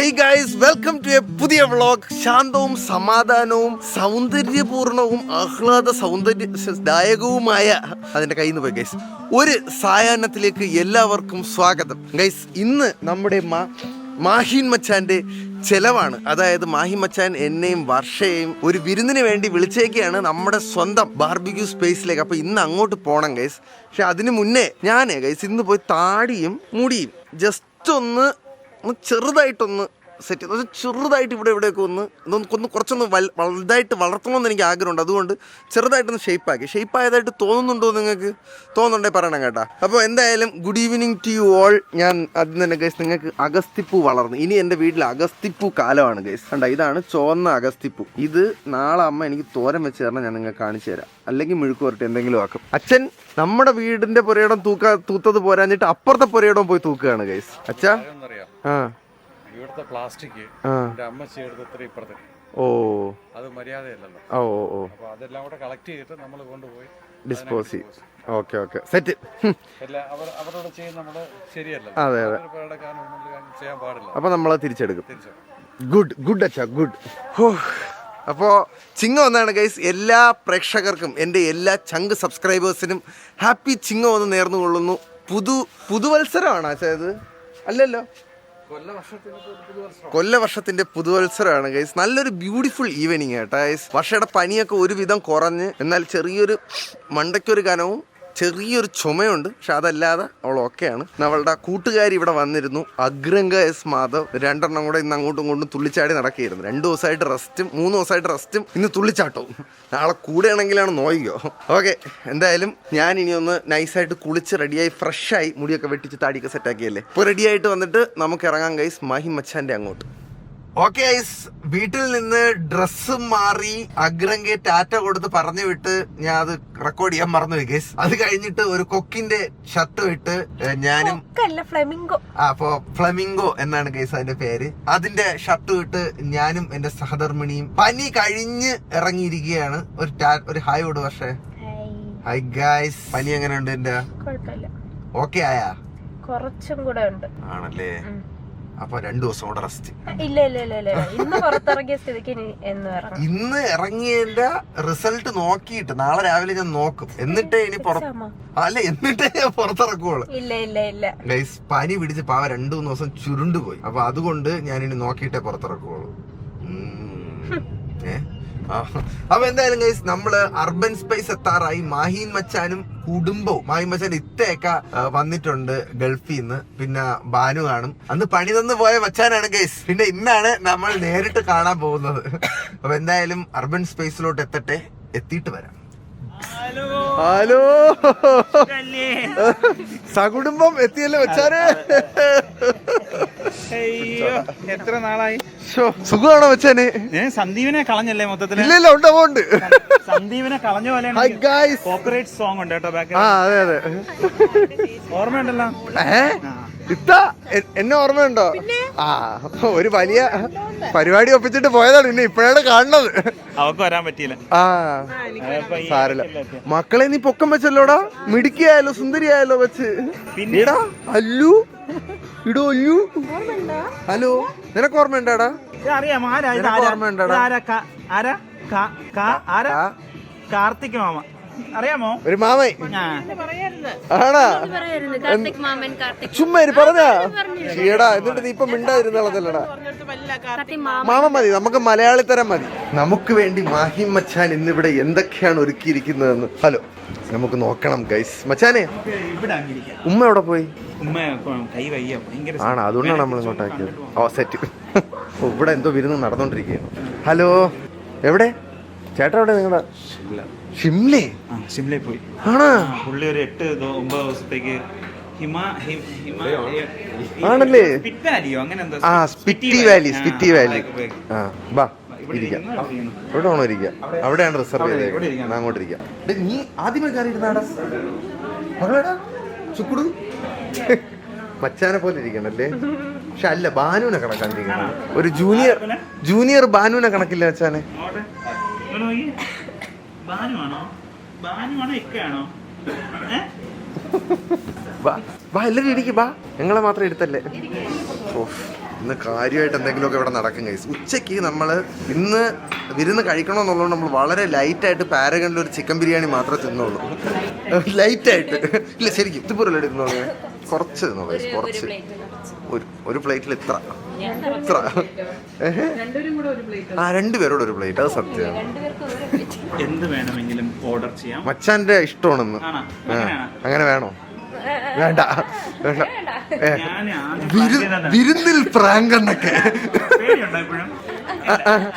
Hey guys, welcome to a പുതിയ vlog. ശാന്തവും സമാധാനവും സൗന്ദര്യപൂർണവും സൗന്ദര്യദായകവുമായ അതിൻ്റെ കയ്യിൽ നിന്ന് പോയി ഗൈസ് ഒരു സായാഹ്നത്തിലേക്ക് എല്ലാവർക്കും സ്വാഗതം. ഗൈസ്, ഇന്ന് നമ്മുടെ മാഹിൻ മച്ചാൻ്റെ ചെലവാണ്. അതായത് മാഹിൻ മച്ചാൻ എന്നെയും വർഷയെയും ഒരു വിരുന്നിന് വേണ്ടി വിളിച്ചേക്കാണ് നമ്മുടെ സ്വന്തം ബാർബിക്യൂ സ്പേസിലേക്ക്. അപ്പോൾ ഇന്ന് അങ്ങോട്ട് പോകണം ഗൈസ്. പക്ഷെ അതിന് മുന്നേ ഞാൻ ഗൈസ് ഇന്ന് പോയി താടിയും മുടിയും ജസ്റ്റ് ഒന്ന് ചെറുതായിട്ടൊന്ന് സെറ്റ് ചെയ്ത് ചെറുതായിട്ട് ഇവിടെയൊക്കെ ഒന്ന് കുറച്ചൊന്ന് വലുതായിട്ട് വളർത്തണമെന്ന് എനിക്ക് ആഗ്രഹമുണ്ട്. അതുകൊണ്ട് ചെറുതായിട്ടൊന്ന് ഷേപ്പായതായിട്ട് തോന്നുന്നുണ്ടോ നിങ്ങൾക്ക്? തോന്നുന്നുണ്ടെങ്കിൽ പറയണം കേട്ടോ. അപ്പോൾ എന്തായാലും good evening to you all. ഞാൻ അതിന് തന്നെ ഗൈസ് നിങ്ങൾക്ക് അഗസ്തിപ്പൂ വളർന്നു. ഇനി എൻ്റെ വീട്ടിൽ അഗസ്തിപ്പൂ കാലമാണ് ഗൈസ്. കണ്ട, ഇതാണ് ചുവന്ന അഗസ്തിപ്പൂ. ഇത് നാളെ അമ്മ എനിക്ക് തോരൻ വെച്ച് തരണം. ഞാൻ നിങ്ങൾക്ക് കാണിച്ചു തരാം. അല്ലെങ്കിൽ മെഴുക്ക് വരട്ടെ എന്തെങ്കിലും ആക്കും. അച്ഛൻ നമ്മുടെ വീടിൻ്റെ പുരയിടം തൂത്തത് പോരാഞ്ഞിട്ട് അപ്പുറത്തെ പുരയിടം പോയി തൂക്കുകയാണ് ഗൈസ്. അച്ഛാ ഇവിടുത്തെ പ്ലാസ്റ്റിക് അമ്മച്ചി എടുത്ത് ഇപ്പുറത്തെ അത് മര്യാദയല്ലല്ലോ. അപ്പൊ അതെല്ലാം കൂടെ കളക്ട് ചെയ്തിട്ട് നമ്മൾ കൊണ്ടുപോയി ഡിസ്പോസ് ചെയ്യും. Okay set. അവരോട് ചെയ്യുന്ന നമ്മള് ശരിയല്ല. അതെ ചെയ്യാൻ പാടില്ല. അപ്പൊ നമ്മളത് തിരിച്ചെടുക്കും. ഗുഡ് അച്ഛാ, ഗുഡ്. അപ്പോൾ ചിങ്ങം ഒന്നാണ് ഗൈസ്. എല്ലാ പ്രേക്ഷകർക്കും എൻ്റെ എല്ലാ ചങ്ക് സബ്സ്ക്രൈബേഴ്സിനും ഹാപ്പി ചിങ്ങം ഒന്ന് നേർന്നുകൊള്ളുന്നു. പുതുവത്സരമാണ് അച്ഛാ ഇത്? അല്ലല്ലോ, കൊല്ലവർഷത്തിന്റെ പുതുവത്സരമാണ് ഗൈസ്. നല്ലൊരു ബ്യൂട്ടിഫുൾ ഈവനിങ് കേട്ടോ ഗൈസ്. വർഷയുടെ പനിയൊക്കെ ഒരുവിധം കുറഞ്ഞ്, എന്നാൽ ചെറിയൊരു മണ്ടയ്ക്കൊരു കനവും ചെറിയൊരു ചുമയുണ്ട്. പക്ഷെ അതല്ലാതെ അവൾ ഓക്കെയാണ്. അവളുടെ കൂട്ടുകാരി ഇവിടെ വന്നിരുന്നു, അഗ്രംഗ എസ് മാധവ്. രണ്ടെണ്ണം കൂടെ ഇന്ന് അങ്ങോട്ടും ഇങ്ങോട്ടും തുള്ളിച്ചാടി നടക്കുകയായിരുന്നു. 2 ദിവസമായിട്ട് റെസ്റ്റും 3 ദിവസമായിട്ട് റെസ്റ്റും, ഇന്ന് തുള്ളിച്ചാട്ടവും. നാളെ കൂടെയാണെങ്കിലാണ് നോയിക്കോ. ഓക്കെ, എന്തായാലും ഞാൻ ഇനി ഒന്ന് നൈസായിട്ട് കുളിച്ച് റെഡിയായി ഫ്രഷായി മുടിയൊക്കെ വെട്ടിച്ച് താടിയൊക്കെ സെറ്റാക്കിയല്ലേ. ഇപ്പോൾ റെഡിയായിട്ട് വന്നിട്ട് നമുക്ക് ഇറങ്ങാം ഗൈസ് മാഹിൻ മച്ചാൻ്റെ അങ്ങോട്ട്. ഓക്കെ ഗൈസ്, വീട്ടിൽ നിന്ന് ഡ്രസ്സ് മാറി അഗ്രംഗെ ടാറ്റ കൊടുത്ത് പറഞ്ഞു വിട്ട് ഞാൻ അത് റെക്കോർഡ് ചെയ്യാൻ മറന്നുപോയി ഗൈസ്. അത് കഴിഞ്ഞിട്ട് ഒരു കൊക്കിന്റെ ഷർട്ട് ഇട്ട് ഞാനും ഫ്ലമിംഗോ എന്നാണ് ഗൈസ് അതിന്റെ പേര്. അതിന്റെ ഷർട്ട് ഇട്ട് ഞാനും എന്റെ സഹധർമ്മിണിയും പനി കഴിഞ്ഞ് ഇറങ്ങിയിരിക്കുകയാണ്. ഒരു ഹായ് ഓട് പക്ഷേ. ഹായ് ഗൈസ്, പനി എങ്ങനെയുണ്ട്? എന്റെ ഓക്കെ ആയാ? കുറച്ചും കൂടെ ഉണ്ട്. ആണല്ലേ? അപ്പൊ 2 ദിവസം കൂടെ റെസ്റ്റ്. ഇന്ന് ഇറങ്ങിയതിന്റെ റിസൾട്ട് നോക്കിയിട്ട് നാളെ രാവിലെ ഞാൻ നോക്കും. എന്നിട്ടേ ഞാൻ പുറത്തിറക്കുള്ളൂ. ഗൈസ്, പനി പിടിച്ച് പാവ 2-3 ദിവസം ചുരുണ്ടുപോയി. അപ്പൊ അതുകൊണ്ട് ഞാൻ ഇനി നോക്കിയിട്ടേ പുറത്തിറക്കുള്ളൂ. അപ്പൊ എന്തായാലും ഗൈസ്, നമ്മള് അർബൻ സ്പേസ് എത്താറായി. മാഹിൻ മച്ചാനും കുടുംബവും, മാഹിൻ മച്ചാൻ ഇത്തയൊക്കെ വന്നിട്ടുണ്ട് ഗൾഫിൽ നിന്ന്. പിന്നെ ബാനു കാണും. അന്ന് പണി തന്നു പോയ മച്ചാനാണ് ഗൈസ്. പിന്നെ ഇന്നാണ് നമ്മൾ നേരിട്ട് കാണാൻ പോകുന്നത്. അപ്പൊ എന്തായാലും അർബൻ സ്പേസിലോട്ട് എത്തിയിട്ട് വരാം. ഹലോ, സകുടുംബം എത്തിയല്ലേ മച്ചാനെ? എത്ര നാളായി? സുഖമാണോ മച്ചാനെ? സന്ദീപിനെ കളഞ്ഞല്ലേ മൊത്തത്തിൽ? ഇല്ല, ഉണ്ട്. സന്ദീപിനെ കളഞ്ഞ പോലെയാണ്. കോപ്പറേറ്റ് സോങ് ഉണ്ട് കേട്ടോ ബാക്ക്. അതെ ഓർമ്മയുണ്ടല്ലോ. എന്നെ ഓർമ്മയുണ്ടോ? ഒരു വലിയ പരിപാടി ഒപ്പിച്ചിട്ട് പോയതാണ്. ഇന്നെ ഇപ്പോഴാണ് കാണുന്നത്. അവക്ക് വരാൻ പറ്റിയില്ല. സാരല്ല. മക്കളെ നീ പൊക്കം വെച്ചല്ലോടാ. മിടുക്കിയായാലോ, സുന്ദരിയായാലോ വെച്ച്. പിന്നീടാ അല്ലു ഇടോ അല്ലു. ഹലോ, നിനക്ക് ഓർമ്മയുണ്ടാടാ? കാർത്തിക് മാമ അറിയാമോ? ഒരു മാമൻ ആണാ? ചുമ്മാ പറഞ്ഞാ ഷീടാ. എന്നിട്ട് നീ ഇപ്പൊ മിണ്ടാതിരുന്നല്ലടാ. മാമ മതി, നമുക്ക് മലയാളി തരം മതി. നമുക്ക് വേണ്ടി മാഹിൻ മച്ചാൻ ഇന്നിവിടെ എന്തൊക്കെയാണ് ഒരുക്കിയിരിക്കുന്നതെന്ന് ഹലോ നമുക്ക് നോക്കണം ഗൈസ്. മച്ചാനെ, ഉമ്മ എവിടെ പോയി? ആണോ? അതുകൊണ്ടാണ് നമ്മൾ ഇങ്ങോട്ടാക്കിയത്. സെറ്റ്. ഇവിടെ എന്തോ വിരുന്ന് നടന്നോണ്ടിരിക്കുകയാണ്. ഹലോ, എവിടെ ചേട്ടാ? എവിടെ നിങ്ങളുടെ? ഷിംലയിൽ പോയി. ആണോ? പുള്ളി ഒരു 8-9 ദിവസത്തേക്ക് ആണല്ലേ? സ്പിറ്റി വാലി. ബാ ഇരിക്കാം. ഇവിടെ വേണോ ഇരിക്കാം? അവിടെയാണ് റിസർവ് ചെയ്തത്. അങ്ങോട്ട് ഇരിക്കാം. നീ ആദ്യമേ കയറിയിരുന്നാടാ മകളടാ ചുക്കുടു. മച്ചാനെ പോലെ ഇരിക്കണല്ലേ? പക്ഷെ അല്ല, ബാനുവിനെ കണക്കാണ്ടിരിക്കണം. ഒരു ജൂനിയർ ബാനുവിനെ കണക്കില്ല മച്ചാനെ. എല്ലാരും ഇരിക്കും. ബാ, ഞങ്ങളെ മാത്രം എടുത്തല്ലേ. ഇന്ന് കാര്യമായിട്ട് എന്തെങ്കിലുമൊക്കെ ഇവിടെ നടക്കും ഗൈസ്. ഉച്ചയ്ക്ക് നമ്മൾ ഇന്ന് വിരുന്ന് കഴിക്കണമെന്നുള്ളതുകൊണ്ട് നമ്മൾ വളരെ ലൈറ്റായിട്ട് പാരഗണിൽ ഒരു ചിക്കൻ ബിരിയാണി മാത്രമേ തിന്നുള്ളൂ. ലൈറ്റായിട്ട് ഇല്ല ശരിക്കും ഇതുപോലെ തിന്നോളൂ. കുറച്ച് തിന്നോളൂ ഗൈസ്, കുറച്ച്. ഒരു പ്ലേറ്റിൽ ഇത്ര രണ്ടുപേരോട് ഒരു പ്ലേറ്റ്. അത് സത്യമാണ്. എന്ത് വേണമെങ്കിലും ഓർഡർ ചെയ്യാം. മച്ചാന്റെ ഇഷ്ടമാണെന്ന്. അങ്ങനെ വേണോ? വേണ്ട വേണ്ട. വിരുന്നിൽ പ്രാങ്ക് എന്നൊക്കെ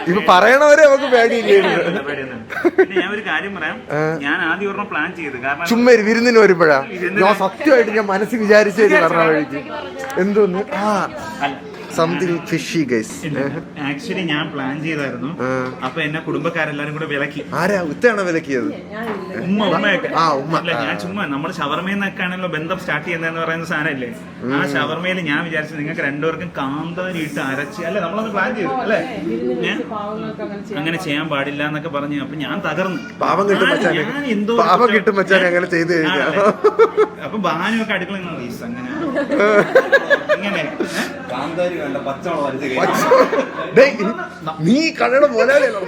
ഇപ്പൊ പറയണവരെ നമുക്ക് പേടിയില്ലേ. ഞാൻ ഒരു കാര്യം പറയാം. ഞാൻ ആദ്യം ഒരെണ്ണം പ്ലാൻ ചെയ്ത്, കാരണം ചുമ്മാ വിരുന്നിന് വരുമ്പോഴാ ഞാൻ സത്യമായിട്ട് ഞാൻ മനസ്സിൽ വിചാരിച്ചത് പറഞ്ഞ വഴിക്ക് എന്തോന്ന് സംതിങ് ഫിഷി ഗൈസ്. ആക്ച്വലി ഞാൻ പ്ലാൻ ചെയ്തായിരുന്നു. അപ്പൊ എന്നെ കുടുംബക്കാരെല്ലാരും കൂടെ വിലക്കി. ആരാ ഉത്തയാണോ വിലക്കിയത്? ഉമ്മയൊക്കെ. അല്ല, ഞാൻ ചുമ്മാ നമ്മൾ ഷവർമയെന്നൊക്കെയാണല്ലോ ബന്ധം സ്റ്റാർട്ട് ചെയ്യുന്നതെന്ന് പറയുന്ന സാധനമല്ലേ. ആ ഷവർമയിൽ ഞാൻ വിചാരിച്ചു നിങ്ങൾക്ക് രണ്ടുപേർക്കും കാന്താരി ഇട്ട് അരച്ച് അല്ലെ നമ്മളൊന്ന് പ്ലാൻ ചെയ്തു അല്ലേ, അങ്ങനെ ചെയ്യാൻ പാടില്ല എന്നൊക്കെ പറഞ്ഞു. അപ്പൊ ഞാൻ തകർന്നു. പാവം കിട്ടും മച്ചാനെ അങ്ങനെ ചെയ്തു കഴിഞ്ഞാൽ. അപ്പൊ ബാനുമൊക്കെ അടുക്കള അങ്ങനെ ഇങ്ങനെ നീ കണ്ണട പോലെയാണോ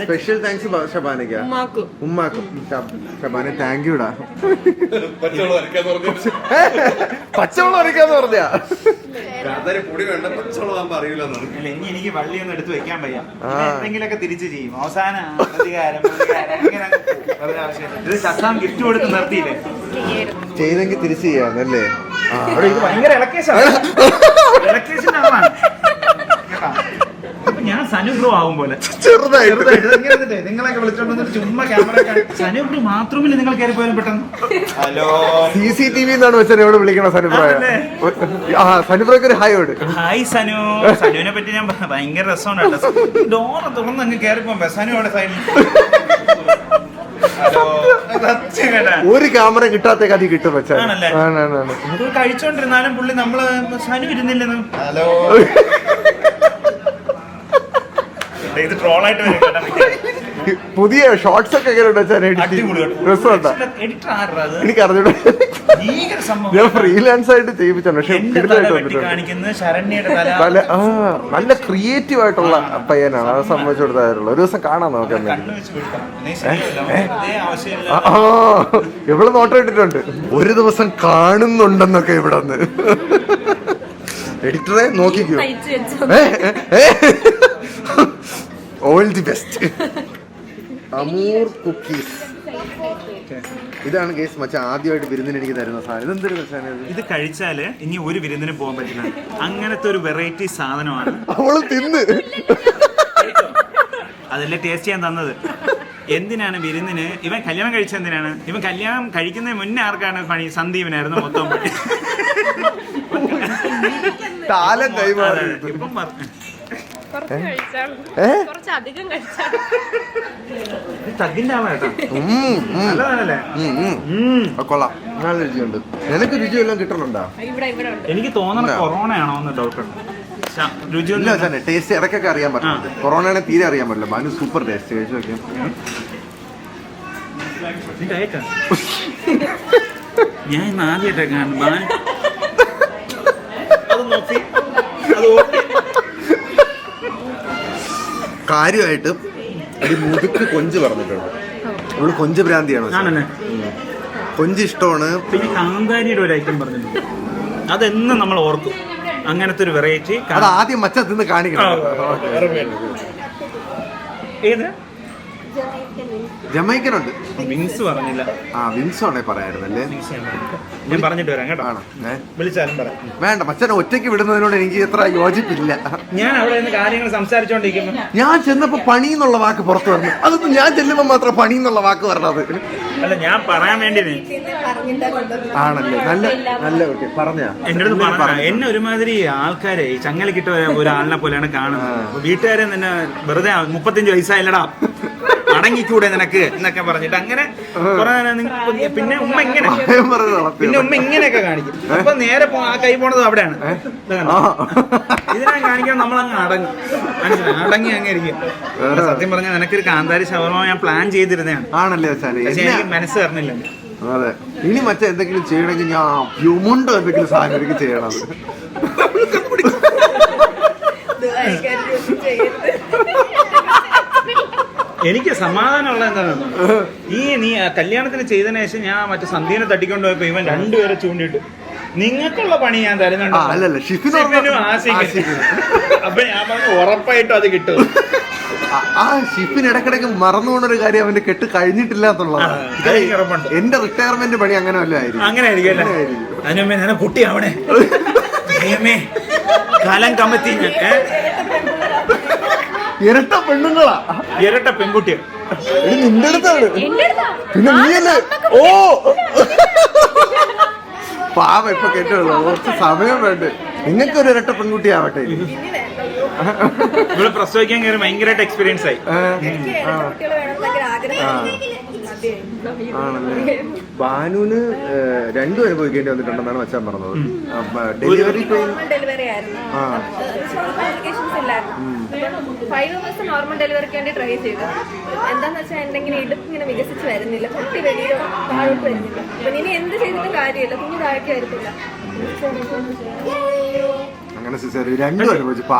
സ്പെഷ്യൽ താങ്ക്സ് ഷബാനയ്ക്ക്. ഉമ്മാക്കും ഷബാന താങ്ക് യുടാ. പച്ചവെള്ളം അരക്കാന്ന് പറഞ്ഞാ ഇനി എനിക്ക് വള്ളിയൊന്നും എടുത്ത് വെക്കാൻ വയ്യ. എന്തെങ്കിലുമൊക്കെ തിരിച്ചു ചെയ്യും. അവസാന ശസാം ഗിഫ്റ്റ് കൊടുത്ത് നിർത്തിയില്ലേ, ചെയ്തെങ്കിൽ തിരിച്ചു ചെയ്യാന്നല്ലേ. ഇത് ഭയങ്കര ഇലക്കേഷന്റെ ആളാണ് കേട്ടാ. അപ്പൊ ഞാൻ സനുബ്രോ ആവും പോലെ ചെറുതായിട്ട് നിങ്ങളൊക്കെ വിളിച്ചോണ്ട് ചുമ്മാ ക്യാമറ സനുബ്രോ ബാത്റൂമിൽ നിങ്ങൾ കയറി പോയാലും പെട്ടെന്ന് ഹലോ CCTV എന്നാണ് വെച്ചാൽ എവിടെ വിളിക്കണ സനുബ്രോയ. സനുബ്രോയ്ക്ക് ഒരു ഹായ് ഓട്. ഹായ് സനു. സനുവിനെ പറ്റി ഞാൻ ഭയങ്കര രസമാണ് കേട്ടോ. ഡോറ് തുറന്ന് അങ്ങ് കയറി പോകുമ്പോ സനു അവിടെ സൈഡിൽ ഒരു ക്യാമറ കിട്ടാത്ത കഥ കിട്ടും വെച്ചാൽ കഴിച്ചോണ്ടിരുന്നാലും പുള്ളി നമ്മള് സനു ഇരുന്നില്ലെന്ന് ഹലോ ഇത് ട്രോളായിട്ട് പുതിയ ഷോർട്സ് ഒക്കെ എനിക്ക് അറിഞ്ഞൂടാ. ഞാൻ ഫ്രീലാൻസ് ആയിട്ട് ചെയ്യിപ്പിച്ചാണ്. പക്ഷെ നല്ല ക്രിയേറ്റീവ് ആയിട്ടുള്ള പയ്യനാണ്. അത് സംബന്ധിച്ചു കൊടുത്തായിരുന്നു. ഒരു ദിവസം കാണാൻ നോക്കാം. ഇവിടെ നോട്ടം ഇട്ടിട്ടുണ്ട്. ഒരു ദിവസം കാണുന്നുണ്ടെന്നൊക്കെ ഇവിടെ നിന്ന് എഡിറ്ററെ നോക്കിക്കോ. All the best. Amur cookies. ഇതാണ് കേസ് മച്ചാ ആദ്യമായിട്ട് വിരുന്നിന് എനിക്ക് തരുന്ന സാധനം. ഇതെന്തൊരു സാധനം? ഇത് കഴിച്ചാല് ഇനി ഒരു വിരുന്നിന് പോകാൻ പറ്റില്ല. അങ്ങനത്തെ ഒരു വെറൈറ്റി സാധനമാണ്. അവള് തിന്ന് അതല്ലേ ടേസ്റ്റ് ചെയ്യാൻ തന്നത്. എന്തിനാണ് വിരുന്നിന് ഇവൻ കല്യാണം കഴിച്ച എന്തിനാണ്? ഇവൻ കല്യാണം കഴിക്കുന്നതിന് മുന്നേ ആർക്കാണ് പണി? സന്ദീപിനായിരുന്നു മൊത്തം പണി. താലം കൈമാറി. ഇപ്പം തഗ്ഗിന്റെ ആവാട്ടോ. നല്ലതാണല്ലേ? കൊള്ളാം. നല്ല രുചിയുണ്ട്. നിനക്ക് രുചി എല്ലാം കിട്ടണുണ്ടോ? എനിക്ക് തോന്നണ കൊറോണ ആണോ എന്ന് ഡൗട്ടുണ്ട്. രുചിയില്ല ടേസ്റ്റ് ഇടയ്ക്കൊക്കെ അറിയാൻ പറ്റും. കൊറോണ ആണെങ്കിൽ തീരെ അറിയാൻ പറ്റില്ല. Manu super taste. കഴിച്ചു നോക്കിയാൽ ഞാൻ ഇന്ന് ആദ്യമായിട്ടൊക്കെ കാര്യമായിട്ട് ഒരു മുതുക്ക് കൊഞ്ച് പറഞ്ഞിട്ടുണ്ട്. അവള് കൊഞ്ച് ഭ്രാന്തിയാണോ? കൊഞ്ച് ഇഷ്ടമാണ്. പിന്നെ കാന്താരിയുടെ ഒരു ഐറ്റം പറഞ്ഞിട്ടുണ്ട്. അതെന്നും നമ്മൾ ഓർക്കും. അങ്ങനത്തെ ഒരു വെറൈറ്റി. അത് ആദ്യം മച്ച തിന്ന് കാണിക്കണം. ഏത് ജമൈക്കനുണ്ട്. വിങ്സ് പറഞ്ഞില്ല. വിങ്സ് ആണേ പറയായിരുന്നല്ലേ. ഞാൻ പറഞ്ഞിട്ട് വരാം കേട്ടോ. വിളിച്ചാലും പറയാം. വേണ്ട, മച്ചനെ ഒറ്റയ്ക്ക് വിടുന്നതിനോട് എനിക്ക് എത്ര യോജിപ്പില്ല. ഞാൻ അവിടെ നിന്ന് കാര്യങ്ങൾ സംസാരിച്ചോണ്ടിരിക്കുമ്പോ ഞാൻ ചെന്നപ്പോ പണി എന്നുള്ള വാക്ക് പുറത്തു വരണം. അതൊന്നും ഞാൻ ചെല്ലുമ്പോ മാത്രം പണി എന്നുള്ള വാക്ക് പറഞ്ഞത് അല്ല, ഞാൻ പറയാൻ വേണ്ടി ആണല്ലേ. നല്ല നല്ല പറഞ്ഞ എന്റെ അടുത്ത് പറഞ്ഞ എന്നെ ഒരുമാതിരി ആൾക്കാരെ ചങ്ങലക്കിട്ട ഒരാളിനെ പോലെയാണ് കാണുന്നത്. വീട്ടുകാരെ തന്നെ വെറുതെ 35 വയസ്സായില്ലടാ അടങ്ങിക്കൂടെ നിനക്ക് എന്നൊക്കെ പറഞ്ഞിട്ട് അങ്ങനെ പിന്നെ ഉമ്മ ഇങ്ങനെയൊക്കെ കാണിക്കും. അപ്പൊ നേരെ ആ കൈ പോണത് അവിടെയാണ്. ഇതിനെ കാണിക്കാൻ നമ്മളങ്ങ് അടങ്ങും. മനസ്സിലായി? അടങ്ങി അങ്ങ് ഇരിക്കും. സത്യം പറഞ്ഞാൽ നിനക്കൊരു കാന്താരി ഷവർമ ഞാൻ പ്ലാൻ ചെയ്തിരുന്നതാണ്. ആണല്ലേ? പക്ഷെ എനിക്ക് മനസ്സ് തരണില്ല. അതെ, ഇനി മറ്റേ എന്തെങ്കിലും ചെയ്യണമെങ്കിൽ ഞാൻ ഹ്യൂമണ്ടോ എന്തെങ്കിലും സാധനം എനിക്ക് ചെയ്യണം. എനിക്ക് സമാധാനമുള്ള എന്താണ്, നീ കല്യാണത്തിന് ചെയ്തതിനു ശേഷം ഞാൻ മറ്റേ സന്ധ്യനെ തട്ടിക്കൊണ്ട് പോയപ്പോ ഇവൻ രണ്ടുപേരെ ചൂണ്ടിട്ട് നിങ്ങൾക്കുള്ള പണി ഞാൻ തരുന്നുണ്ട്. അപ്പൊ ഞാൻ പറഞ്ഞു ഉറപ്പായിട്ടും അത് കിട്ടും. ആ ഷിഫിന് ഇടക്കിടക്ക് മറന്നുകൊണ്ടൊരു കാര്യം അവന്റെ കെട്ട് കഴിഞ്ഞിട്ടില്ല എന്നുള്ളതാണ്. എന്റെ റിട്ടയർമെന്റ് പണി അങ്ങനെ വല്ല ആയിരിക്കും. അങ്ങനെ ആയിരിക്കും. അതിനുമ്പേ ഞാൻ കുട്ടിയാവണേ കാലം കമ്മത്തി. ഇരട്ട പെണ്ണുങ്ങളാ, ഇരട്ട പെൺകുട്ടികൾ നിന്റെ അടുത്താണ്. പിന്നെ നീയല്ലേ? ഓ പാവ ഇപ്പൊ കേട്ടുള്ളൂ, കുറച്ച് സമയം വേണ്ട. നിങ്ങൾക്ക് ഒരു ഇരട്ട പെൺകുട്ടിയാവട്ടെ. ഇവിടെ പ്രസവിക്കാൻ കയറി ഭയങ്കരമായിട്ട് എക്സ്പീരിയൻസ് ആയി. ആണല്ലേ? ബാനുവിന് രണ്ടും അനുഭവിക്കേണ്ടി വന്നിട്ടുണ്ടെന്നാണ് മച്ചാൻ പറഞ്ഞത്. ഡെലിവറി നോർമൽ ഡെലിവറിക്ക് വേണ്ടി ട്രൈ ചെയ്തു. എന്താന്ന് വെച്ചാൽ എന്തെങ്കിലും ഇടുപ്പ് ഇങ്ങനെ വികസിച്ച് വരുന്നില്ല, കുട്ടി വെളിയിൽ താഴോട്ട് വരുന്നില്ല. അപ്പൊ ഇനി എന്ത് ചെയ്തിട്ടും കാര്യമില്ല, കുഞ്ഞു താഴേക്ക് വരത്തില്ല.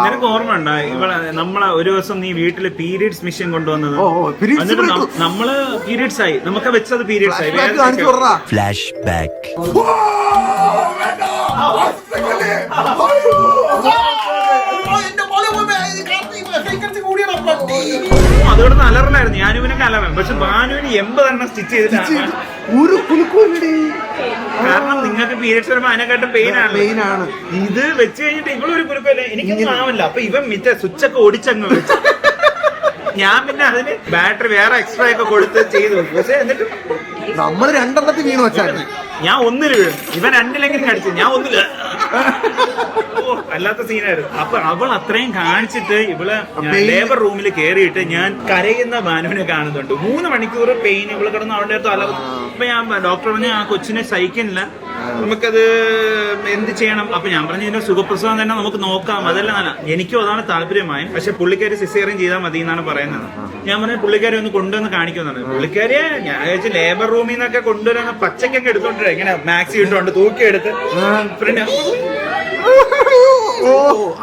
നിനക്ക് ഓർമ്മ ഉണ്ടോ ഇവിടെ നമ്മളെ ഒരു ദിവസം നീ വീട്ടില് പീരിയഡ്സ് മിഷൻ കൊണ്ടുവന്നത്? നമ്മള് പീരിയഡ്സ് ആയി, നമുക്ക് വെച്ചത് പീരിയഡ്സ് ആയി. Flash back. അതോടെ അലറലായിരുന്നു. ഞാനിവനൊക്കെ അലറാൻ, പക്ഷെ ബാനുവിന് 80 എണ്ണം സ്റ്റിച്ച് ചെയ്തിട്ട് ഒരു കുലുക്കൂടി. കാരണം നിങ്ങൾക്ക് പീരിയഡ്സ് വരുമ്പോ അതിനെക്കാട്ടും പെയിൻ ആണ്. ഇത് വെച്ച് കഴിഞ്ഞിട്ട് ഇവളൊരു കുലുക്കല്ലേ, എനിക്കൊന്നും ആവില്ല. അപ്പൊ ഇവൻ മിറ്റ സ്വിച്ചൊക്കെ ഓടിച്ചങ്ങ് വെച്ചു. ഞാൻ പിന്നെ അതിന് ബാറ്ററി വേറെ എക്സ്ട്രാ ഒക്കെ കൊടുത്ത് ചെയ്തു. പക്ഷെ എന്നിട്ട് നമ്മൾ രണ്ടെണ്ണത്തിൽ വീണ് വെച്ചാൽ ഞാൻ ഒന്നില് വീഴും, ഇവൻ രണ്ടിലെങ്കിലും കടിച്ചു, ഞാൻ ഒന്നില്ല. അല്ലാത്ത സീനായിരുന്നു. അപ്പൊ അവൾ അത്രയും കാണിച്ചിട്ട് ഇവള് ലേബർ റൂമിൽ കയറിയിട്ട് ഞാൻ കരയുന്ന ബാനുവിനെ കാണുന്നുണ്ട്. 3 മണിക്കൂർ പെയിൻ, ഇവള് കിടന്ന് അവളുടെ അടുത്ത് അലർന്നു. അപ്പൊ ഞാൻ ഡോക്ടർ പറഞ്ഞു ആ കൊച്ചിനെ സഹിക്കുന്നില്ല, നമുക്കത് എന്ത് ചെയ്യണം? അപ്പൊ ഞാൻ പറഞ്ഞു ഇതിന്റെ സുഖപ്രസവം തന്നെ നമുക്ക് നോക്കാം, അതല്ല നല്ല. എനിക്കും അതാണ് താല്പര്യമായി. പക്ഷെ പുള്ളിക്കാരി സിസേറിയൻ ചെയ്താൽ മതി എന്നാണ് പറയുന്നത്. ഞാൻ പറഞ്ഞു പുള്ളിക്കാരി ഒന്ന് കൊണ്ടുവന്ന് കാണിക്കുന്നുണ്ട്. പുള്ളിക്കാരിയെ ഞാൻ വിചാരിച്ചു ലേബർ റൂമിൽ നിന്നൊക്കെ കൊണ്ടുവരുന്ന പച്ചക്കൊക്കെ എടുത്തോണ്ട് ഇങ്ങനെ മാക്സി ഇട്ടുകൊണ്ട് തൂക്കിയെടുത്ത്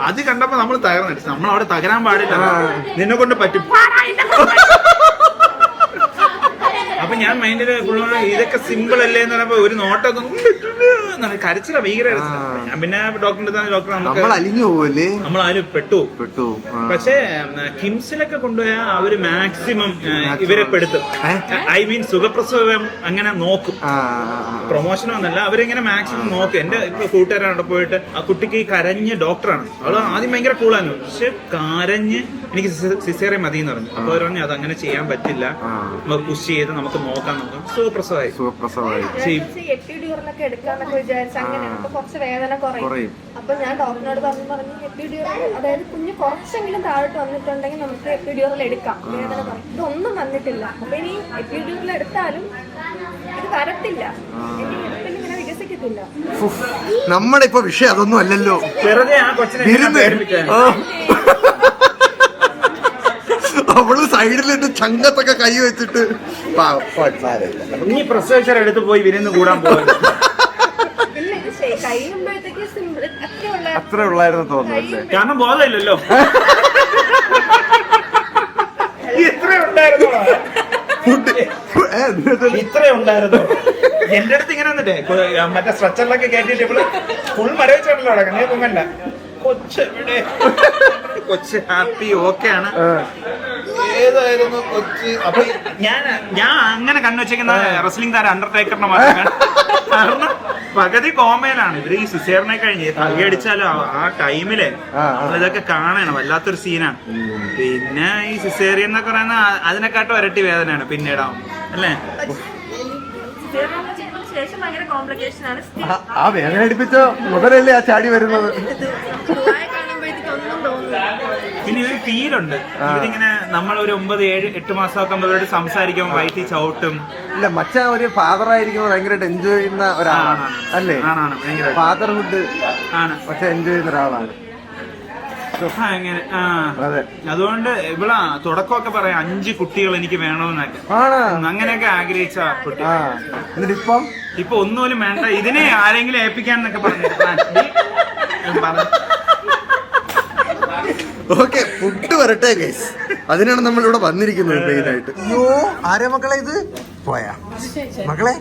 അത് കണ്ടപ്പോ നമ്മൾ തകർന്നിട്ട്, നമ്മൾ അവിടെ തകരാൻ പാടില്ല, നിന്നെ കൊണ്ട് പറ്റും. അപ്പൊ ഞാൻ മൈൻഡില് ഇതൊക്കെ സിമ്പിൾ അല്ലേ എന്ന് പറഞ്ഞപ്പോ ഒരു നോട്ടൊക്കെ കരച്ചില്ല, ഭീകര ഞാൻ പിന്നെ ഡോക്ടറിന്റെ ഡോക്ടർ നമ്മൾ ആരും പെട്ടു. പക്ഷേ കിംസിലൊക്കെ കൊണ്ടുപോയാൽ അവര് മാക്സിമം ഇവരെ പെടുത്തും. ഐ മീൻ സുഖപ്രസവം അങ്ങനെ നോക്കും, പ്രൊമോഷനോ ഒന്നല്ല, അവരിങ്ങനെ മാക്സിമം നോക്കും. എന്റെ ഇപ്പൊ കൂട്ടുകാരാണ് അവിടെ പോയിട്ട് ആ കുട്ടിക്ക് കരഞ്ഞ് ഡോക്ടറാണ്, അവള് ആദ്യം ഭയങ്കര കൂളായിരുന്നു. പക്ഷെ കരഞ്ഞ് എനിക്ക് സിസേറിയൻ മതി എന്ന് പറഞ്ഞു. അപ്പൊ അവർ പറഞ്ഞു അത് അങ്ങനെ ചെയ്യാൻ പറ്റില്ല, നമുക്ക് പുഷ് ചെയ്ത് നമുക്ക് നോക്കാം. നമുക്ക് സുഖപ്രസവമായി എടുക്കാന്നൊക്കെ വിചാരിച്ചു. അങ്ങനെയാണ്. അപ്പൊ കുറച്ച് വേദന കുറയും. അപ്പൊ ഞാൻ ഡോക്ടറിനോട് പറഞ്ഞു എപ്പിഡ്യൂറൽ, അതായത് കുഞ്ഞ് കുറച്ചെങ്കിലും താഴോട്ട് വന്നിട്ടുണ്ടെങ്കിൽ നമുക്ക് എപ്പിഡ്യൂറൽ എടുക്കാം, വേദന കുറയും. ഇതൊന്നും വന്നിട്ടില്ല. അപ്പൊ ഇനി എപ്പിഡ്യൂറൽ എടുത്താലും ഇത് തരത്തില്ല, ഇങ്ങനെ വികസിക്കത്തില്ല. നമ്മുടെ ഇപ്പൊ വിഷയം അതൊന്നും അല്ലല്ലോ. വെറുതെ ആ കൊച്ചിനെ അവള് സൈഡിലിട്ട് ചങ്കത്തൊക്കെ കൈ വെച്ചിട്ട് ഇനി പ്രസവിച്ചെടുത്ത് പോയി വിരുന്ന് കൂടാൻ പോകുന്നത് അത്ര ഉള്ളായിരുന്നു തോന്നുന്നു. കാരണം ബോധമില്ലല്ലോ. ഇത്ര ഉണ്ടായിരുന്നു എന്റെ അടുത്ത് ഇങ്ങനെ വന്നിട്ടേ മറ്റേ സ്ട്രെച്ചറിലൊക്കെ കയറ്റിട്ട് ഇവള് ഫുൾ മരവിച്ചോണ്ടല്ലോ കിടക്കണേ പൊങ്ങണ്ട. കൊച്ചെവിടെ? കൊച്ച് ഹാപ്പി, ഓക്കെ ആണ്. ഏതായിരുന്നു കൊച്ച്? അപ്പൊ ഞാൻ അങ്ങനെ കണ്ണുവെച്ചിരിക്കുന്ന റെസ്ലിംഗ് താരം അണ്ടർടേക്കറിനെ മാത്രമാണ്. കാരണം പകുതി കോമയിലാണ്. ഇവര് ഈ സിസേറിനെ കഴിഞ്ഞ് തലയടിച്ചാലും ആ ടൈമില് ഇതൊക്കെ കാണണം, വല്ലാത്തൊരു സീനാണ്. പിന്നെ ഈ സിസേറിയൻ എന്നൊക്കെ പറയുന്ന അതിനെക്കാട്ടും ഇരട്ടി വേദനയാണ് പിന്നീടാവും അല്ലേ? ആ വേദന അടിപ്പിച്ച മുതലല്ലേ ആ ചാടി വരുന്നത്. പിന്നെ ഒരു ഫീലുണ്ട്, ഇതിങ്ങനെ നമ്മളൊരു 9, 7, 8 മാസമൊക്കെ നമ്മളോട് സംസാരിക്കുമ്പോൾ വയറ്റി ചവിട്ടും. ഇല്ല മച്ചാൻ ഒരു ഫാദർ ആയിരിക്കുമ്പോൾ ഭയങ്കരമായിട്ട് എൻജോയ് ചെയ്യുന്ന ഒരാളാണ് അല്ലേ? ഭയങ്കര ഫാദർഹുഡ് ആണ്, പക്ഷെ എൻജോയ് ചെയ്യുന്ന ഒരാളാണ്. ആ, എങ്ങനെ ആ അതെ. അതുകൊണ്ട് ഇവിടെ തുടക്കമൊക്കെ പറയാം 5 കുട്ടികൾ എനിക്ക് വേണമെന്നൊക്കെ ആണോ? അങ്ങനെയൊക്കെ ആഗ്രഹിച്ച കുട്ടി. ആ എന്നിട്ട് ഇപ്പം ഇപ്പൊ ഒന്നുപോലും വേണ്ട, ഇതിനെ ആരെങ്കിലും ഏൽപ്പിക്കാന്നൊക്കെ പറഞ്ഞു. ഓക്കെ, ഫുഡ് വരട്ടെ ഗൈസ്. അതിനാണ് നമ്മൾ ഇവിടെ വന്നിരിക്കുന്നത് മെയിനായിട്ട്. അയ്യോ, ആരാ മക്കളെ ഇത്? പോയാ മക്കളെ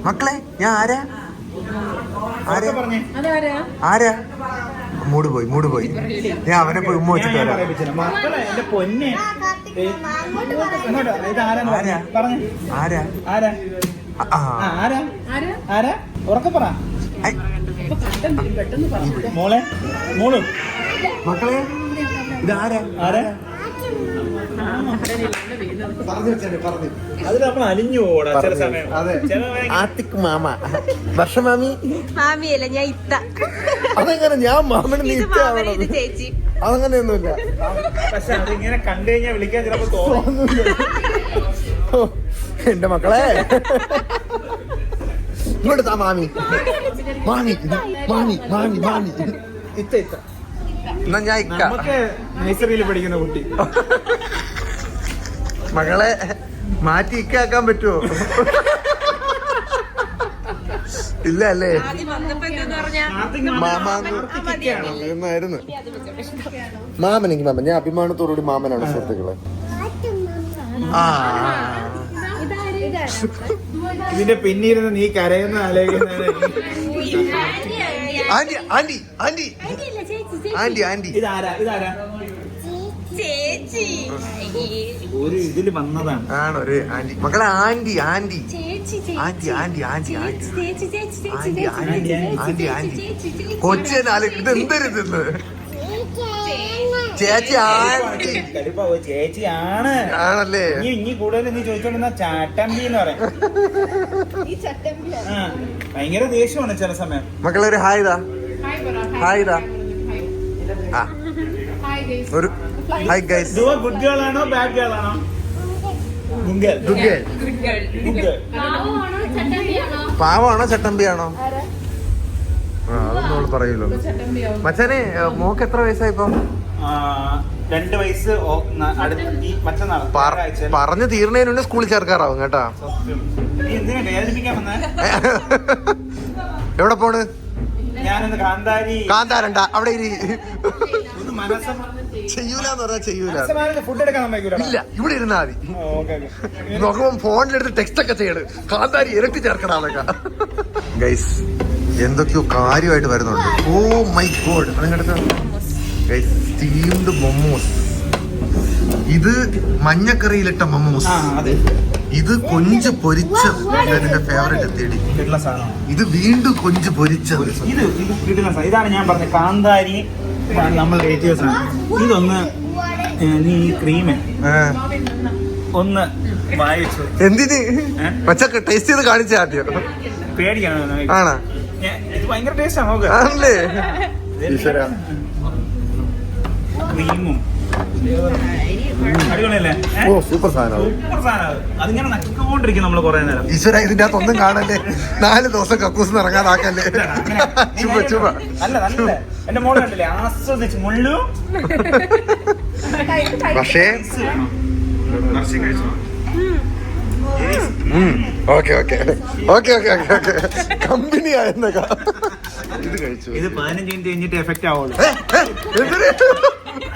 മക്കളെ ഞാൻ ആരാ ആരാ? മൂട് പോയി. ഞാൻ അവനെ പോയി ഉമ്മ വെച്ചിട്ട് വരാം. മക്കളെ എന്റെ പൊന്നെ, ആരാ? ഉറക്കെ പറ ഐ, മോളും മക്കളെ ഇതാരാ? അത് നമ്മൾ അലിഞ്ഞു പോടാ ചില സമയം. ആത്തിക് മാമ, വർഷമാമി. മാമിയല്ല, ഞാൻ ഇത്ത. അതെങ്ങനെ ഞാൻ മാമന് ഇത് മാമന്, ഇത് ചേച്ചി. അതങ്ങനെയൊന്നുമില്ല. പക്ഷെ അതിങ്ങനെ കണ്ടു കഴിഞ്ഞാൽ വിളിക്കാൻ ചിലപ്പോ തോന്നുന്നു. എന്റെ മക്കളെ ഇങ്ങോട്ട് താ മാമി. ഇത്ത എന്നാ ഞാൻ ഇക്ക. നമുക്ക് നഴ്സറിയിൽ പഠിക്കുന്ന കുട്ടി. മകളെ മാറ്റി ഇക്കാക്കാൻ പറ്റുമോ? ഇല്ല അല്ലേ? ആദ്യം വന്നപ്പോ എന്താന്ന് പറഞ്ഞാ മാമാന്നായിരുന്നു. മാമനെങ്കിൽ മാമൻ. ഞാൻ അഭിമാനത്തോടുകൂടി മാമനാണ് സുഹൃത്തുക്കളെ. ആ ഇതിന്റെ പിന്നിരുന്ന് നീ കരയുന്ന ആലോചിക്കുന്ന ആന്റി ഇതാരാ ചേച്ചി. ഒരു ഇതില് വന്നതാണ്. ആണ് ഒരു ആന്റി. മക്കളെ ആന്റി കൊച്ചിനാല് ഇത് എന്തരുതെന്ന്. ചേച്ചി ആന്റി ചേച്ചിയാണ് ആണല്ലേ? ഇനി കൂടുതൽ നീ ചോദിച്ചോണ്ടിരുന്ന ചാട്ടമ്പി എന്ന് പറയാം. ഭയങ്കര ദേഷ്യമാണ് ചില സമയം. മക്കളെ ഒരു ഹായ് ഇതാ. ആ ഒരു ഹായ് ഗൈസ്. ഗുഡ് ഗേൾ ആണോ ബാഡ് ഗേൾ ആണോ? Good girl. പാവാണോ ചട്ടമ്പിയാണോ? അതൊന്നും അവള് പറയൂലോ. മച്ചാനെ മോക്ക് എത്ര വയസ്സായിപ്പോ? 2 വയസ്സ് മറ്റന്നാള്. പറഞ്ഞു തീർന്നതിനുണ്ട് സ്കൂളിൽ ചേർക്കാറാവും കേട്ടാ. നീ എന്തിനാ വേദനിപ്പിക്കാൻ വന്നേ? എവിടെ പോണ്? ഞാനൊന്ന് കാന്താരണ്ട അവിടെ ചെയ്യൂലെന്ന് പറഞ്ഞാൽ ചെയ്യൂല. ഫുഡ് എടുക്കാൻ സമ്മതിക്കൂല. ഇല്ല, ഇവിടെ ഇരുന്നാ മതി. നോക്കുമ്പോ ഫോണിലെടുത്ത് ടെക്സ്റ്റ് ഒക്കെ ചെയ്യണ്. കാന്താരി ഇരട്ടി ചേർക്കണതൊക്കെ. ഗൈസ് എന്തൊക്കെയോ കാര്യമായിട്ട് വരുന്നുണ്ട്. Oh my god. അതിനടുത്ത് ഗൈസ് സ്റ്റീംഡ് മൊമോസ്. ഇത് മഞ്ഞക്കറിയിലിട്ട മൊമോസ്. ഇത് കൊഞ്ച് പൊരിച്ച എന്റെ ഫേവറേറ്റ് എത്തിയടി. ഇത് വീണ്ടും കൊഞ്ച് പൊരിച്ചത്. ഇതാണ് ഞാൻ പറഞ്ഞത്. കാന്താരി നമ്മൾ ഇതൊന്ന് നീ ക്രീമ് ഒന്ന് വായിച്ചു. എന്തിന്? പച്ചക്ക് ടേസ്റ്റ് ചെയ്ത് കാണിച്ച ആദ്യം. പേടിക്കാണ്. ആണോ? ഇത് ഭയങ്കര ടേസ്റ്റ് ആണോ? ആണല്ലേ? ക്രീമും അടിപൊളിയല്ലേ? ഓ സൂപ്പർ സാധനം. സൂപ്പർ സാധനം. അതിങ്ങനെ നക്കിക്കൊണ്ടിരിക്കും നമ്മള് കുറെ നേരം. ഈശ്വര ഇതിന്റെ അകത്ത് ഒന്നും കാണല്ലേ. 4 ദിവസം കക്കൂസ് ഇറങ്ങാതാക്കല്ലേ. ചുമ അല്ല നല്ല എന്റെ മോള് കണ്ടില്ലേ ആസ്വദിച്ച് മുള്ളു. പക്ഷേ കമ്പനി ആയെന്നൊക്കെ ഇത് കഴിച്ചു. ഇത് 15 മിനിറ്റ് കഴിഞ്ഞിട്ട് എഫക്റ്റ് ആവുള്ളൂ.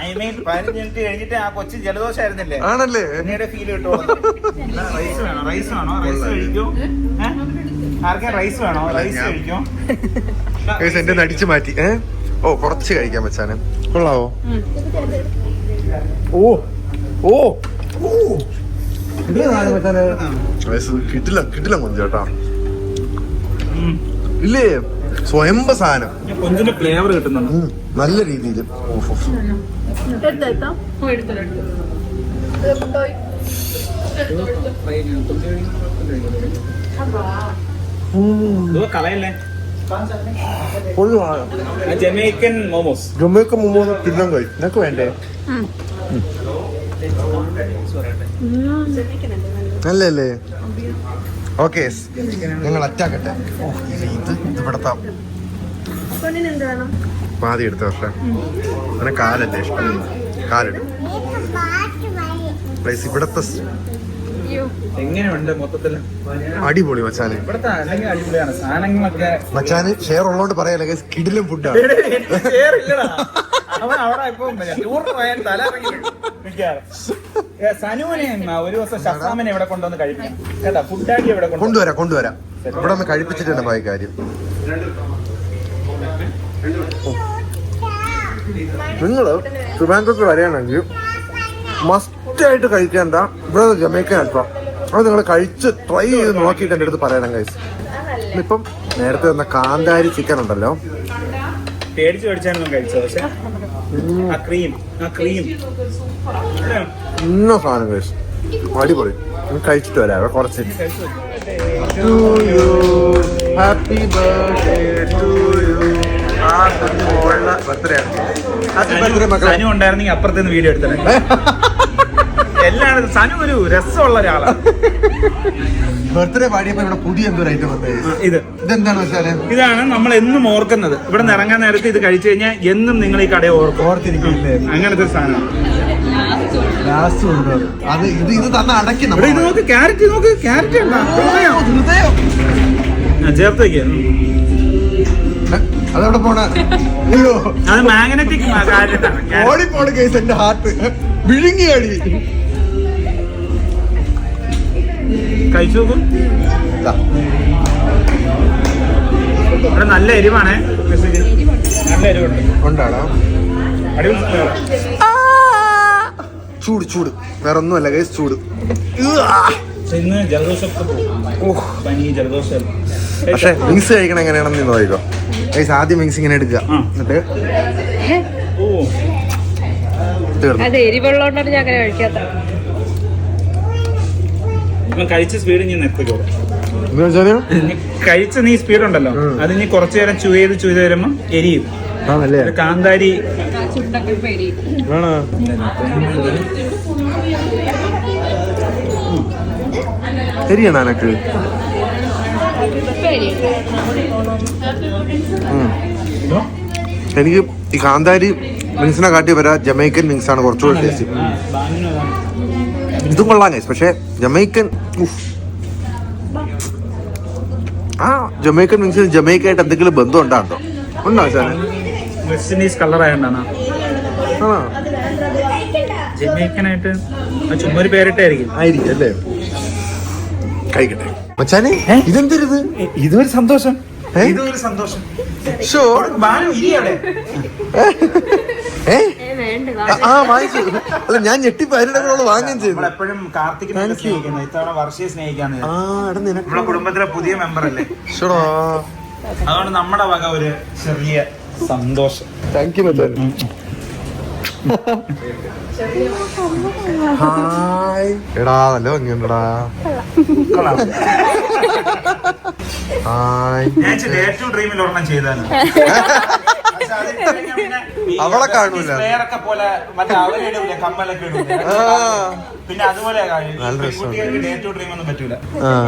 ഐ മീൻ 15 മിനിറ്റ് കഴിഞ്ഞിട്ട് ആ കൊച്ചു ജലദോഷം ആയിരുന്നില്ലേ? ആണല്ലേ? പിന്നീട് ഫീൽ കിട്ടുമോ? റൈസ് വേണോ? റൈസ് കഴിക്കോ? ആർക്കാ റൈസ് വേണോ? റൈസ് കഴിക്കോ? എന്റെ നടിച്ചു മാറ്റി. ഓ കുറച്ച് കഴിക്കാൻ വെച്ചാണ്. കൊള്ളാവോ? ഓ കിട്ടില്ല കൊഞ്ചേട്ടാ. ഇല്ലേ സ്വയംഭ സാധനം. കൊഞ്ചിന്റെ ഫ്ലേവർ കിട്ടുന്നുണ്ട് നല്ല രീതിയിൽ. കളയല്ലേ? പൊള്ളുവാണ്. ജമൈക്കൻ മോമോസ്. ജമൈക്കൻ മോമോസ് തിന്നാൻ കഴിയും. നിനക്ക് വേണ്ടേ? നല്ലല്ലേ? ഓക്കെ ഞങ്ങൾ അറ്റാക്കട്ടെ. ഇത് ഇവിടത്തെ പാതി എടുത്ത പക്ഷേ അങ്ങനെ കാലല്ലേ ഇഷ്ടം. കാലിടും ഇവിടത്തെ എങ്ങനെയുണ്ട് മൊത്തത്തില്? അടിപൊളി മച്ചാന്. ഇവിടുത്തെ അല്ലെങ്കിൽ അടിപൊളിയാണ് സാധനങ്ങളൊക്കെ. മച്ചാന് ഷെയർ ഉള്ളോണ്ട് പറയാല്ലേ കിടിലും ഫുഡാണ്. അവൻ അവിടെ ഇപ്പൊ ടൂറിന് പോയാൽ തല ഇറങ്ങി സനുവിനെ ഒരു ദിവസം ഷസാമിനെ ഇവിടെ കൊണ്ടുവന്ന് കഴിക്കാം കേട്ടാ. ഫുഡാക്കി ഇവിടെ കൊണ്ടുവരാം ഇവിടെ ഒന്ന് കഴിപ്പിച്ചിട്ടുണ്ട് പോയ കാര്യം. നിങ്ങള് ട്രിവാൻഡ്രത്ത് വരികയാണെങ്കിൽ മസ്റ്റായിട്ട് കഴിക്കേണ്ട ഇവിടെ ജമൈക്കൻ അൽഫാം. അത് നിങ്ങൾ കഴിച്ച് ട്രൈ ചെയ്ത് നോക്കിയിട്ട് എൻ്റെ അടുത്ത് പറയണം ഗൈസ്. ഇപ്പം നേരത്തെ തന്ന കാന്താരി ചിക്കൻ ഉണ്ടല്ലോ, പേടിച്ചായിരുന്നു കഴിച്ചത്. പക്ഷെ ഇന്ന സാധനം ഗൈസ് അടിപൊളി. കഴിച്ചിട്ട് വരാം കുറച്ച്. Happy birthday to you. Birthday Sanu ഉണ്ടായിരുന്നെങ്കിൽ അപ്പുറത്ത് നിന്ന് വീഡിയോ എടുത്തേ. എല്ലായിടത്തും സനു ഒരു രസമുള്ള ഒരാളാണ്. ബർത്ത്ഡേ പാടിയപ്പോ ഇവിടെ പുതിയ എന്തോ ഐറ്റം വന്നത്. ഇതെന്താണ് വെച്ചാല് ഇതാണ് നമ്മൾ എന്നും ഓർക്കുന്നത്. ഇവിടെ നിന്ന് ഇറങ്ങാൻ നേരത്തെ ഇത് കഴിച്ചു കഴിഞ്ഞാൽ എന്നും നിങ്ങൾ ഈ കടയെ ഓർത്തിരിക്കില്ലേ. അങ്ങനത്തെ ഒരു സാധനം അത് ഇത് തന്നെ അടക്കി. ഇത് നോക്ക്, ക്യാരറ്റ് ചേർത്ത് വയ്ക്കുക. അതവിടെ പോണ അത് മാഗ്നറ്റിക് ഓടിപ്പോണ കേസ്. എന്റെ ഹാർട്ട് വിഴുങ്ങി അടി. കഴിച്ചു നോക്കും. ഇവിടെ നല്ല എരിവാണ്. നല്ല എരിവുണ്ട്. ഉണ്ടാടാ അടിപൊളി ചൂട് വേറെ ഒന്നുമല്ല കേസ്. ചൂട്. ഇന്ന് ജലദോഷമൊക്കെ പോകും. പനി ജലദോഷം. പക്ഷെ വിങ്സ് കഴിക്കണം എങ്ങനെയാണെന്ന് നീ നോക്കിക്കോ ഗൈസ്. ആദ്യം വിങ്സ് ഇങ്ങനെ എടുക്കുക, എന്നിട്ട് അത് എരിവുള്ളതുകൊണ്ടാണ് ഞാൻ അങ്ങനെ കഴിക്കാത്ത. കഴിച്ച സ്പീഡ് ഞാൻ നിർത്തിക്കോ. എന്താ വെച്ചാല് കഴിച്ച നീ സ്പീഡ് ഉണ്ടല്ലോ, അത് ഇനി കുറച്ചു നേരം ചൂ ചെയ്ത് വരുമ്പോ എരിയും. കാന്താരി ശരിയാണ് എനക്ക്. എനിക്ക് ഈ കാന്താരി വിങ്സിനെ കാട്ടി വരാ ജമൈക്കൻ വിങ്സ് ആണ് കുറച്ചുകൂടി ടേസ്റ്റ്. ഇതും കൊള്ളാൻ ഗൈസ്. പക്ഷെ ജമൈക്കൻ ജമൈക്കൻ വിങ്സിന് ജമൈക്കായിട്ട് എന്തെങ്കിലും ബന്ധം ഉണ്ടാകുന്നോ? ഉണ്ടോ സാറേ? വെസ്റ്റ് ഇൻഡീസ് കളർ ആയതുകൊണ്ടാണ്. ജമൈക്കനായിട്ട് ചുമ്മാ ഒരു പേരിട്ടായിരിക്കും അല്ലേ? കഴിക്കട്ടെ മച്ചാനെ. ഇതെന്തരുത്? ഇതൊരു സന്തോഷം. ഇതൊരു സന്തോഷം. വാങ്ങിച്ചു. അല്ല ഞാൻ ഞെട്ടിപ്പോ അതിനിടെ വാങ്ങുകയും ചെയ്തു. എപ്പോഴും കാർത്തികിനെ സ്നേഹിക്കുന്നത്, ഇത്തവണ വർഷയെ സ്നേഹിക്കാന്ന്. നമ്മുടെ കുടുംബത്തിലെ പുതിയ മെമ്പർ അല്ലേ. അതുകൊണ്ട് നമ്മുടെ വക ഒരു ചെറിയ സന്തോഷം. Thank you Machan. ഹായ് എടാ, നല്ല ഭംഗിയുണ്ടടാ. ഹായ്. ഏറ്റവും ഡ്രീമിൽ ഒരെണ്ണം ചെയ്താണ്. അവളെ കാണൂല. പോലെ മറ്റേ അവരിടൂല, കമ്മലൊക്കെ ഇടൂല. പിന്നെ അതുപോലെ ഏറ്റവും ഡ്രീം ഒന്നും പറ്റൂല.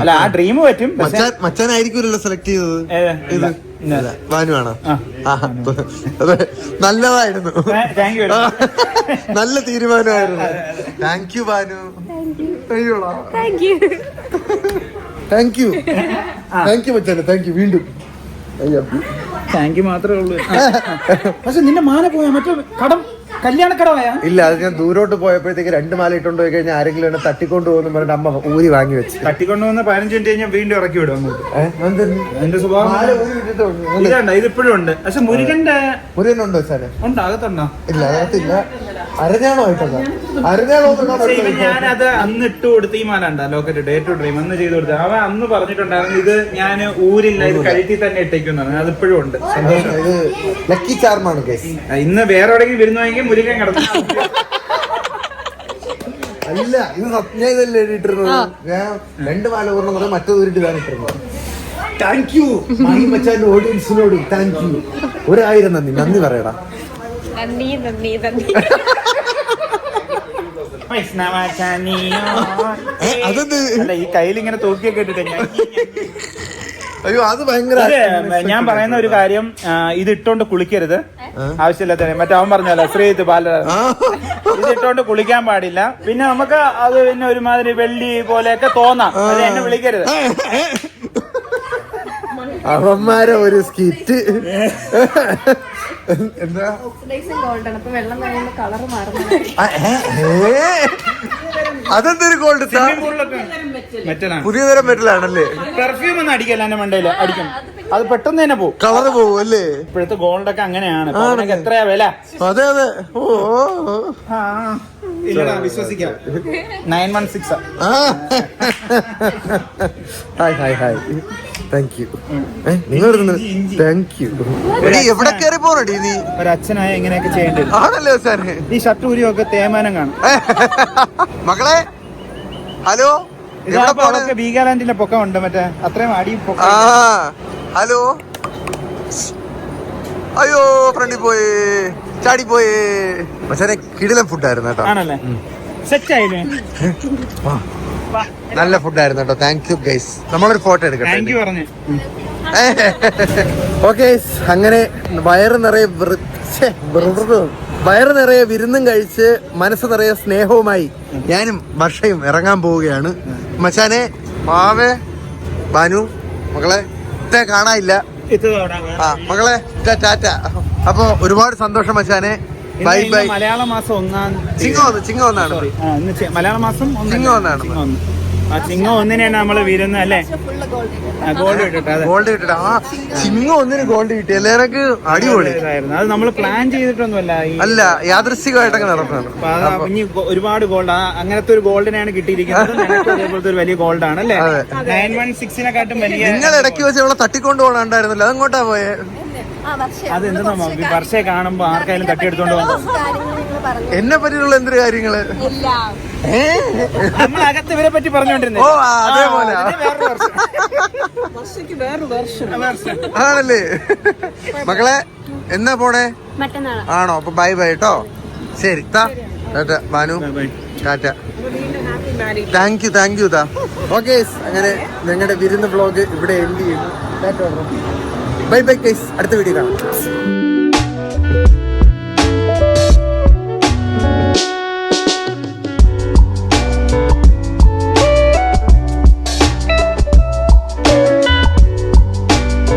അല്ല ആ ഡ്രീം പറ്റും. മച്ചാനായിരിക്കുമല്ലോ സെലക്ട് ചെയ്തത്. ഇത് ഭാനു ആണോ? നല്ലതായിരുന്നു. നല്ല തീരുമാനമായിരുന്നു. Thank you Bhanu. അയ്യോടാ താങ്ക് യു മച്ചാനെ. താങ്ക് യു വീണ്ടും. താങ്ക് യു മാത്രമേ ഉള്ളൂ. പക്ഷെ നിന്റെ മാല പോയാ മറ്റേ കടം കല്യാണക്കടമായാ? ഇല്ല, അത് ഞാൻ ദൂരോട്ട് പോയപ്പോഴത്തേക്ക് 2 മാല ഇട്ടുകൊണ്ട് പോയി കഴിഞ്ഞാൽ ആരെങ്കിലും എന്നെ തട്ടിക്കൊണ്ട് പോകുന്നു പറഞ്ഞിട്ട് അമ്മ ഊരി വാങ്ങി വെച്ച്. തട്ടിക്കൊണ്ടുവന്ന് 15 മിനിറ്റ് കഴിഞ്ഞാൽ വീണ്ടും ഇറക്കി വിടും അങ്ങോട്ട്. എന്റെ സ്വഭാവം ഇതുണ്ട്. ഇതിപ്പോഴും ഉണ്ട്. പക്ഷെ മുരുകനുണ്ടോ സാറേ? ഉണ്ട്. അകത്തുണ്ടോ? ഇല്ല, അകത്തില്ല. അരഞ്ഞാണോ ആയിട്ടല്ല. ഞാനത് അന്ന് ഇട്ട് കൊടുത്ത് ഈ മാല ഉണ്ടാ ലോക്കറ്റ് ഡേ ടു ഡ്രീം അന്ന് ചെയ്ത് കൊടുത്തത്. അവൻ അന്ന് പറഞ്ഞിട്ടുണ്ടായിരുന്നു ഇത് ഞാൻ ഊരില്ല, ഇത് കഴുത്തി തന്നെ ഇട്ടേക്കുന്നാണ്. അതിപ്പോഴും ഉണ്ട്. ഇത് ലക്കി ചാർമാണ് കേസ്. ഇന്ന് വേറെ എവിടെയെങ്കിലും വരുന്നുവെങ്കിൽ മുരുകൻ കിടന്നു. അല്ല, ഇത് സത്യം ഇതല്ലേ ഇട്ടിരുന്നത്. ഞാൻ 2 മാല ഊർന്നത് മറ്റേതൊരിട്ട് ഇതാണ് ഇട്ടിരുന്നത്. താങ്ക് യു മച്ചാന്റെ ഓഡിയൻസിനോട് താങ്ക് യു. 1000 നന്ദി പറയടാ. അല്ല ഈ കയ്യിൽ ഇങ്ങനെ തൂക്കിയൊക്കെ ഇട്ടിട്ട് അയ്യോ അത് ഭയങ്കര ഞാൻ പറയുന്ന ഒരു കാര്യം, ഇത് ഇട്ടോണ്ട് കുളിക്കരുത്, ആവശ്യമില്ലാത്ത മറ്റേ അവൻ പറഞ്ഞല്ലോ ശ്രീജിത്ത് ബാലരാജ്, ഇത് ഇട്ടോണ്ട് കുളിക്കാൻ പാടില്ല. പിന്നെ നമുക്ക് അത് പിന്നെ ഒരുമാതിരി വെള്ളി പോലെയൊക്കെ തോന്നാം, അത് എന്നെ വിളിക്കരുത്. അവന്മാരെ ഒരു സ്കിറ്റ് എന്താ ഓക്സിഡൈസിങ് ഗോൾഡ് ആണ്. അപ്പൊ വെള്ളം കഴിയുമ്പോ കളർ മാറുന്നു. അതെന്തൊരു ഗോൾഡ് മെറ്റലാണ്, പുതിയ തരം മെറ്റലാണല്ലേ? പെർഫ്യൂം ഒന്നും അടിക്കല്ല എന്റെ മണ്ടയില്, അടിക്കും അത് പെട്ടെന്ന് തന്നെ പോകും, കളറ് പോകും അല്ലേ? ഇപ്പോഴത്തെ ഗോൾഡ് ഒക്കെ അങ്ങനെയാണ്. അതിനൊക്കെ എത്രയാ വില? അതെ അതെ. ഓ ഇല്ലടാ വിശ്വസിക്കാം. 916. Hi hi hi, thank you. നിങ്ങൾ താങ്ക് യു. എവിടെ കയറി പോറടി നീ? ഒരു അച്ഛനായ എങ്ങനെയൊക്കെ ചെയ്യേണ്ടി വരും. ആണല്ലേ സാറേ? ഈ ഷർട്ട് ഊരിയൊക്കെ തേമാനം കാണും. മക്കളെ ഹലോ, ഇതൊക്കെ വീഗാലാൻഡിന്റെ പൊക്കം ഉണ്ട്, മറ്റേ അത്രയും അടി പൊക്കം. ഹലോ, അയ്യോ ഫ്രണ്ടിൽ പോയി ചാടി പോയി. പക്ഷേ കിടിലൻ ഫുഡായിരുന്നു കേട്ടോ. ആണല്ലേ, സെറ്റ് ആയില്ലേ? നല്ല ഫുഡായിരുന്നു കേട്ടോ. Thank you guys. നമ്മളൊരു ഫോട്ടോ എടുക്കട്ടെ. താങ്ക് യു പറഞ്ഞു. ഓക്കെ, അങ്ങനെ വയറ് നിറയെ വിരുന്നും കഴിച്ച് മനസ്സ് നിറയെ സ്നേഹവുമായി ഞാനും വർഷയും ഇറങ്ങാൻ പോവുകയാണ്. മച്ചാനെ, മാവേ, ബാനു, മക്കളെ ഇത്തെ കാണാനില്ല. മക്കളെ ടാറ്റ. അപ്പൊ ഒരുപാട് സന്തോഷം മച്ചാനെ. Bye bye. മലയാള മാസം 1 ചിങ്ങം ഒന്നാണ്. മലയാള മാസം ചിങ്ങം ഒന്നാണ്. ആ ചിങ്ങം 1-നാണ് നമ്മള് വീരുന്ന അല്ലേ? ഗോൾഡ് കിട്ടിട്ട്. ഗോൾഡ് കിട്ടിട്ട്. ചിങ്ങം 1 ഗോൾഡ് കിട്ടി. എല്ലാവർക്ക് അടിപൊളി. അത് നമ്മൾ പ്ലാൻ ചെയ്തിട്ടൊന്നുമല്ല, അല്ല യാദൃശ്ചികമായിട്ടൊക്കെ നടക്കുന്നത്. ഇനി ഒരുപാട് ഗോൾഡ്, അങ്ങനത്തെ ഒരു ഗോൾഡിനാണ് കിട്ടിയിരിക്കുന്നത്. അതേപോലത്തെ ഒരു വലിയ ഗോൾഡ് ആണ് അല്ലേ? 916-നെക്കാട്ടും വലിയ. നിങ്ങൾ ഇടയ്ക്ക് വെച്ച് ഇവിടെ തട്ടിക്കൊണ്ട് പോകണ്ടായിരുന്നല്ലോ, അതങ്ങോട്ടാ പോയെ? അത് എന്താ വർഷയെ കാണുമ്പോ ആർക്കായാലും തട്ടിയെടുത്തോണ്ട് പോകും. എന്നെ പറ്റിയുള്ള എന്തൊരു കാര്യങ്ങള് നമ്മളകത്ത് ഇവരെ പറ്റി പറഞ്ഞോണ്ടിരുന്നേ. ഓ അതേപോലെ ആണല്ലേ? മക്കളെ എന്നാ പോണേ? ആണോ? അപ്പൊ ബൈ ബൈ കേട്ടോ. ശരി ടാറ്റ ബാനു, ടാറ്റ. താങ്ക് യു താ. ഓക്കെ, അങ്ങനെ ഞങ്ങളുടെ വിരുന്ന് വ്ളോഗ് ഇവിടെ എൻഡ് ചെയ്യുന്നു. ബൈ ബൈ ഗൈസ്, അടുത്ത വീഡിയോ കാണാം.